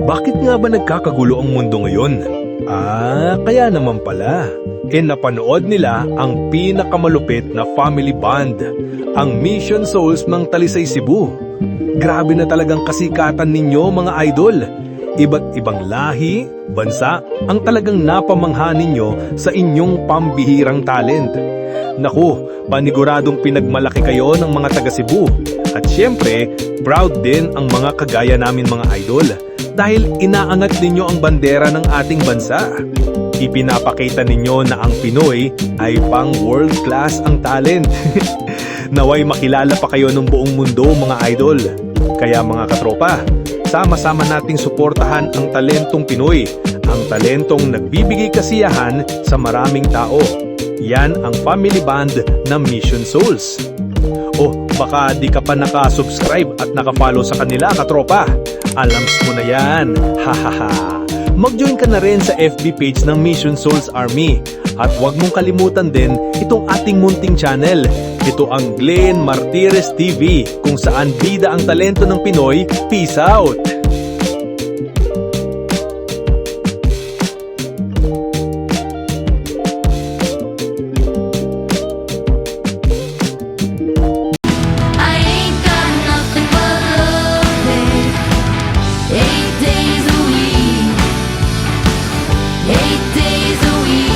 Bakit nga ba nagkakagulo ang mundo ngayon? Kaya naman pala. Napanood nila ang pinakamalupit na family band, ang Mission Souls ng Talisay, Cebu. Grabe na talagang kasikatan ninyo mga idol. Iba't ibang lahi, bansa, ang talagang napamangha ninyo sa inyong pambihirang talent. Naku, paniguradong pinagmalaki kayo ng mga taga Cebu. At syempre, proud din ang mga kagaya namin mga idol dahil inaangat ninyo ang bandera ng ating bansa. Ipinapakita ninyo na ang Pinoy ay pang world class ang talent. Naway makilala pa kayo ng buong mundo mga idol. Kaya mga katropa, sama-sama nating suportahan ang talentong Pinoy, ang talentong nagbibigay kasiyahan sa maraming tao. Yan ang family band ng Mission Souls. Baka di ka pa naka-subscribe at naka-follow sa kanila katropa. Alams mo na yan. Hahaha. Mag-join ka na rin sa FB page ng Mission Souls Army. At huwag mong kalimutan din itong ating munting channel. Ito ang Glenn Martires TV, kung saan bida ang talento ng Pinoy. Peace out! I ain't got nothing but love, babe. 8 days a week, 8 days a week.